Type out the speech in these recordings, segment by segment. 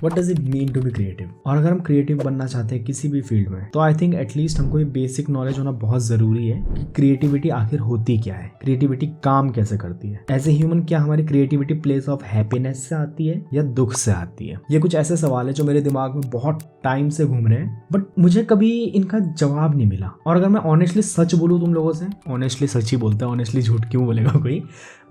What does it mean to be creative. और अगर हम क्रिएटिव बनना चाहते हैं किसी भी फील्ड में, तो आई थिंक एटलीस्ट हमको ये बेसिक नॉलेज होना बहुत जरूरी है कि क्रिएटिविटी आखिर होती क्या है, क्रिएटिविटी काम कैसे करती है। एज ए ह्यूमन क्या हमारी क्रिएटिविटी प्लेस ऑफ हैप्पीनेस से आती है या दुख से आती है। ये कुछ ऐसे सवाल है जो मेरे दिमाग में बहुत टाइम से घूम रहे हैं, बट मुझे कभी इनका जवाब नहीं मिला। और अगर मैं ऑनेस्टली सच बोलूँ तुम लोगों से, ऑनेस्टली सच ही बोलते हैं, ऑनेस्टली झूठ क्यों बोलेगा कोई,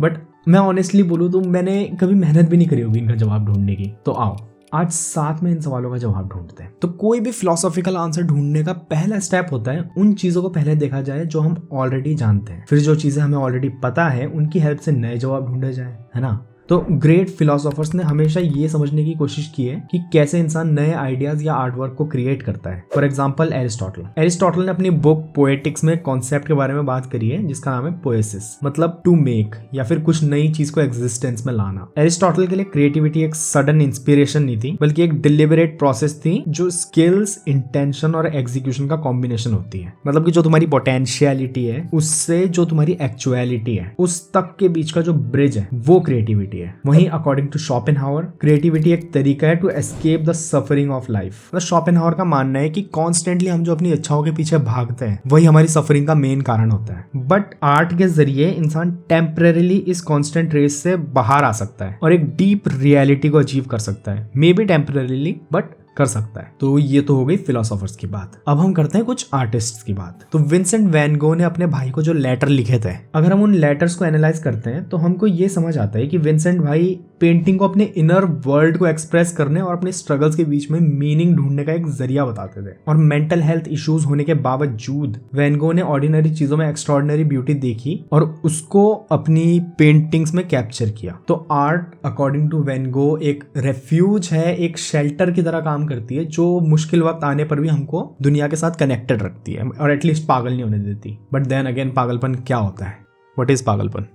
बट मैं ऑनेस्टली बोलूँ तो मैंने कभी मेहनत भी नहीं करी होगी इनका जवाब ढूंढने की। तो आओ आज साथ में इन सवालों का जवाब ढूंढते हैं। तो कोई भी फिलोसॉफिकल आंसर ढूंढने का पहला स्टेप होता है उन चीजों को पहले देखा जाए जो हम ऑलरेडी जानते हैं, फिर जो चीजें हमें ऑलरेडी पता है उनकी हेल्प से नए जवाब ढूंढे जाए, है ना। तो ग्रेट फिलोसोफर्स ने हमेशा ये समझने की कोशिश की है कि कैसे इंसान नए आइडियाज या आर्टवर्क को क्रिएट करता है। फॉर एग्जांपल एरिस्टोटल ने अपनी बुक पोएटिक्स में कॉन्सेप्ट के बारे में बात करी है जिसका नाम है पोएसिस, मतलब टू मेक या फिर कुछ नई चीज को एग्जिस्टेंस में लाना। एरिस्टोटल के लिए क्रिएटिविटी एक सडन इंस्पिरेशन नहीं थी, बल्कि एक डिलिबरेट प्रोसेस थी जो स्किल्स, इंटेंशन और एग्जीक्यूशन का कॉम्बिनेशन होती है। मतलब कि जो तुम्हारी पोटेंशियलिटी है उससे जो तुम्हारी एक्चुअलिटी है उस तक के बीच का जो ब्रिज है वो क्रिएटिविटी है। वहीं अकॉर्डिंग टू शोपेनहावर, क्रिएटिविटी एक तरीका है to escape the suffering of life. मतलब शोपेनहावर का मानना है कि कॉन्स्टेंटली हम जो अपनी इच्छाओं के पीछे भागते हैं वही हमारी सफरिंग का मेन कारण होता है। बट आर्ट के जरिए इंसान टेम्परेरीली इस कॉन्स्टेंट रेस से बाहर आ सकता है और एक डीप रियलिटी को अचीव कर सकता है, मे बी टेम्परेरीली बट कर सकता है। तो ये तो हो गई फिलोसोफर्स की बात। अब हम करते हैं कुछ आर्टिस्ट्स की बात। तो विंसेंट वैन गो ने अपने भाई को जो लेटर लिखे थे, अगर हम उन लेटर्स को एनालाइज करते हैं तो हमको ये समझ आता है कि विंसेंट भाई पेंटिंग को अपने इनर वर्ल्ड को एक्सप्रेस करने और अपने स्ट्रगल्स के बीच में मीनिंग ढूंढने का एक जरिया बताते थे। और मेंटल हेल्थ इश्यूज होने के बावजूद वैन गो ने ऑर्डिनरी चीजों में एक्स्ट्राऑर्डिनरी ब्यूटी देखी और उसको अपनी पेंटिंग्स में कैप्चर किया। तो आर्ट अकॉर्डिंग टू वैन गो एक रेफ्यूज है, एक शेल्टर की तरह काम करती है जो मुश्किल वक्त आने पर भी हमको दुनिया के साथ कनेक्टेड रखती है और एटलीस्ट पागल नहीं होने देती। बट देन अगेन पागलपन क्या होता है, व्हाट इज पागलपन?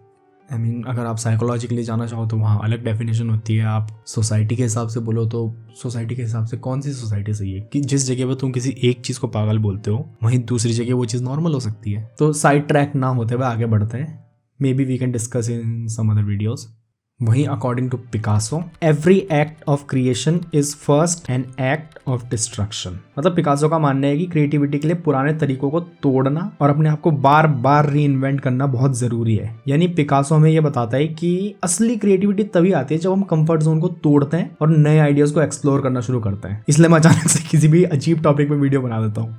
आई मीन अगर आप साइकोलॉजिकली जाना चाहो तो वहाँ अलग डेफिनेशन होती है। आप सोसाइटी के हिसाब से बोलो तो सोसाइटी के हिसाब से कौन सी सोसाइटी सही है कि जिस जगह पर तुम किसी एक चीज़ को पागल बोलते हो वहीं दूसरी जगह वो चीज़ नॉर्मल हो सकती है। तो साइड ट्रैक ना होते हुए आगे बढ़ते हैं, may be we can discuss in some other videos. वहीं according to Picasso, every act of creation is first an act of destruction. मतलब पिकासो का मानना है कि क्रिएटिविटी के लिए पुराने तरीकों को तोड़ना और अपने आप को बार बार री इन्वेंट करना बहुत जरूरी है। यानी पिकासो हमें यह बताता है कि असली क्रिएटिविटी तभी आती है जब हम कंफर्ट जोन को तोड़ते हैं और नए आइडियाज को एक्सप्लोर करना शुरू करते हैं। इसलिए मैं अचानक से किसी भी अजीब टॉपिक पे वीडियो बना देता हूँ।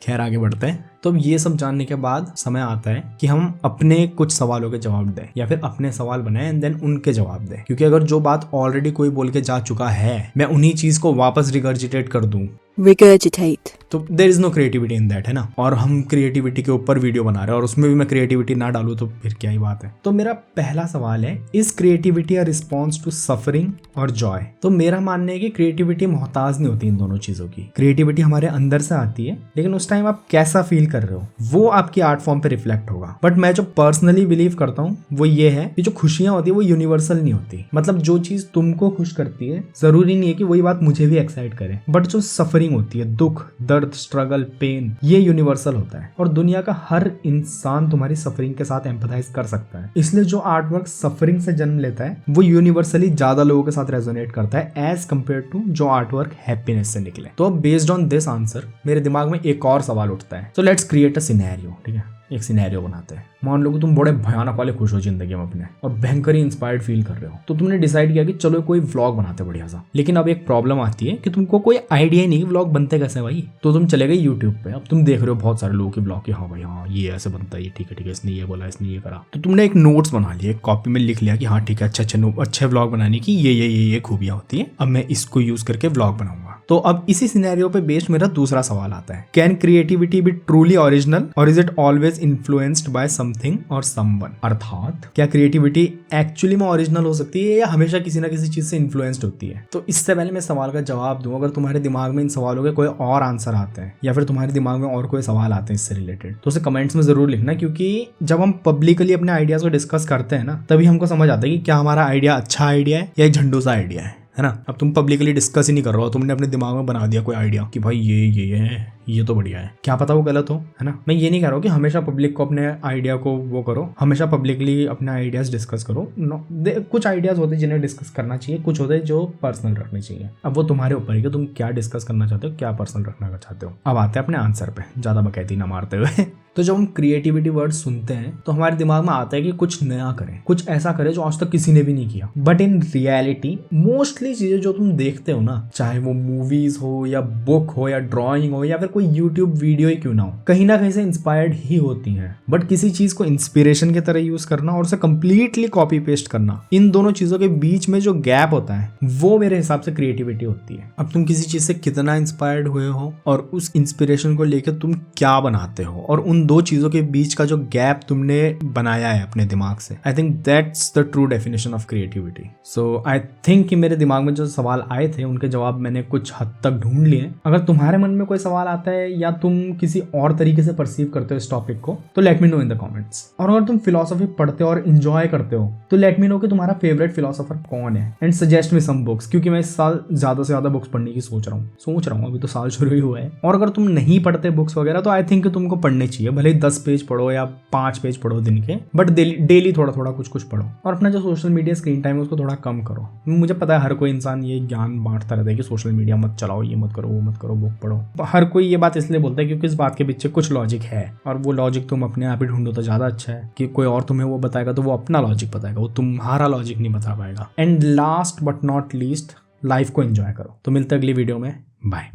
खैर आगे बढ़ते हैं। तो अब ये सब जानने के बाद समय आता है कि हम अपने कुछ सवालों के जवाब दें या फिर अपने सवाल बनाएं एंड देन उनके जवाब दें। क्योंकि अगर जो बात ऑलरेडी कोई बोल के जा चुका है मैं उन्हीं चीज को वापस रिगर्जिटेट कर दूं, regurgitate, तो there is no creativity in that, है ना। और हम क्रिएटिविटी के ऊपर वीडियो बना रहे हैं और उसमें भी मैं क्रिएटिविटी ना डालूं तो फिर क्या ही बात है। तो मेरा पहला सवाल है, is creativity a response to suffering और जॉय? तो मेरा मानना है कि क्रिएटिविटी मोहताज नहीं होती इन दोनों चीजों की। क्रिएटिविटी हमारे अंदर से आती है, लेकिन उस टाइम आप कैसा फील कर रहे हो वो आपकी आर्ट फॉर्म पे रिफ्लेक्ट होगा। बट मैं जो पर्सनली बिलीव करता हूँ वो ये है कि जो खुशियां होती है वो यूनिवर्सल नहीं होती। मतलब जो चीज तुमको खुश करती है जरूरी नहीं है कि वही बात मुझे भी एक्साइट करे। बट जो सफरिंग होती है, दुख, दर्द, स्ट्रगल, पेन, ये यूनिवर्सल होता है और दुनिया का हर इंसान तुम्हारी सफरिंग के साथ एम्पैथाइज कर सकता है। इसलिए जो आर्टवर्क सफरिंग से जन्म लेता है वो यूनिवर्सली ज्यादा लोगों के साथ रेजोनेट करता है एज कम्पेयर टू जो आर्टवर्क हैप्पीनेस से निकले। तो अब बेस्ड ऑन दिस आंसर मेरे दिमाग में एक और सवाल उठता है। तो लेट्स क्रिएट अ सिनेरियो। ठीक है, एक सिनेरियो बनाते हैं। मान लो कि तुम बड़े भयानक वाले खुश हो जिंदगी में अपने और भयंकर ही इंस्पायर्ड फील कर रहे हो, तो तुमने डिसाइड किया कि चलो कोई व्लॉग बनाते बढ़िया सा। लेकिन अब एक प्रॉब्लम आती है कि तुमको कोई आइडिया नहीं व्लॉग बनते कैसे भाई। तो तुम चले गए यूट्यूब पे, अब तुम देख रहे हो बहुत सारे लोगों के ब्लॉग कि हाँ भाई हाँ ये ऐसे बनता है, ये ठीक है इसने ये बोला, इसने ये करा। तो तुमने एक नोट्स बना लिया, एक कॉपी में लिख लिया कि हाँ ठीक है अच्छे व्लॉग बनाने की ये खूबियां होती है, अब मैं इसको यूज करके व्लॉग बनाऊंगा। तो अब इसी सिनेरियो पे बेस्ड मेरा दूसरा सवाल आता है, can creativity be truly original और is it always influenced by something और समवन? अर्थात क्या क्रिएटिविटी एक्चुअली में ओरिजिनल हो सकती है या हमेशा किसी ना किसी चीज से इन्फ्लुएंस्ड होती है? तो इससे पहले मैं सवाल का जवाब दूं, अगर तुम्हारे दिमाग में इन सवालों के कोई और आंसर आते हैं या फिर तुम्हारे दिमाग में और कोई सवाल आते हैं इससे रिलेटेड, तो उसे कमेंट्स में जरूर लिखना। क्योंकि जब हम पब्लिकली अपने आइडियाज को डिस्कस करते हैं ना, तभी हमको समझ आता है कि क्या हमारा आइडिया अच्छा आइडिया है या एक झंडू सा आइडिया है। है ना। अब तुम पब्लिकली डिस्कस ही नहीं कर रहे हो, तुमने अपने दिमाग में बना दिया कोई आइडिया कि भाई ये है, ये तो बढ़िया है, क्या पता वो गलत हो, है ना। मैं ये नहीं कह रहा हूँ कि हमेशा पब्लिक को अपने आइडिया को वो करो, हमेशा पब्लिकली अपने आइडियाज डिस्कस करो। कुछ आइडियाज होते हैं जिन्हें डिस्कस करना चाहिए, कुछ होते हैं जो पर्सनल रखने चाहिए। अब वो तुम्हारे ऊपर है कि तुम क्या डिस्कस करना चाहते हो, क्या पर्सनल रखना चाहते हो। अब आते हैं अपने आंसर पे, ज्यादा बकैती ना मारते हुए। तो जब हम क्रिएटिविटी वर्ड सुनते हैं तो हमारे दिमाग में आता है कि कुछ नया करें, कुछ ऐसा करें जो आज तक किसी ने भी नहीं किया। बट इन रियलिटी मोस्टली चीजें जो तुम देखते हो ना, चाहे वो मूवीज हो या बुक हो या ड्राइंग हो या फिर कोई यूट्यूब वीडियो ही क्यों ना हो, कहीं ना कहीं से इंस्पायर्ड ही होती हैं। बट किसी चीज को इंस्पिरेशन की तरह यूज करना और उसे कंप्लीटली कॉपी पेस्ट करना, इन दोनों चीजों के बीच में जो गैप होता है वो मेरे हिसाब से क्रिएटिविटी होती है। अब तुम किसी चीज से कितना इंस्पायर्ड हुए हो और उस इंस्पिरेशन को लेकर तुम क्या बनाते हो, और उन दो चीजों के बीच का जो गैप तुमने बनाया है अपने दिमाग से, I think that's the true definition of creativity. So I think कि मेरे दिमाग में जो सवाल आए थे उनके जवाब मैंने कुछ हद तक ढूंढ लिए। अगर तुम्हारे मन में कोई सवाल आता है या तुम किसी और तरीके से परसीव करते हो इस टॉपिक को, तो let me know in the comments. और अगर तुम फिलोसफी पढ़ते हो और एंजॉय करते हो तो लेट मी नो कि तुम्हारा फेवरेट फिलोसोफर कौन है, and suggest me some books, क्योंकि मैं इस साल ज्यादा से ज्यादा बुक्स पढ़ने की सोच रहा हूँ। अभी तो साल शुरू ही हुआ है। और अगर तुम नहीं पढ़ते बुक्स वगैरह तो आई थिंक तुमको पढ़ने चाहिए, भले 10 पेज पढ़ो या 5 पेज पढ़ो दिन के, बट डेली थोड़ा थोड़ा कुछ पढ़ो। और अपना जो सोशल मीडिया स्क्रीन टाइम है उसको थोड़ा कम करो। मुझे पता है हर कोई इंसान ये ज्ञान बांटता रहता है कि सोशल मीडिया मत चलाओ, ये मत करो, वो मत करो, बुक पढ़ो। हर कोई ये बात इसलिए बोलता है क्योंकि इस बात के पीछे कुछ लॉजिक है, और वो लॉजिक तुम अपने आप ही ढूंढो तो ज्यादा अच्छा है। कि कोई और तुम्हें वो बताएगा तो वो अपना लॉजिक बताएगा, वो तुम्हारा लॉजिक नहीं बता पाएगा। And last but not least, life को एंजॉय करो। तो मिलते हैं अगली वीडियो में, बाय।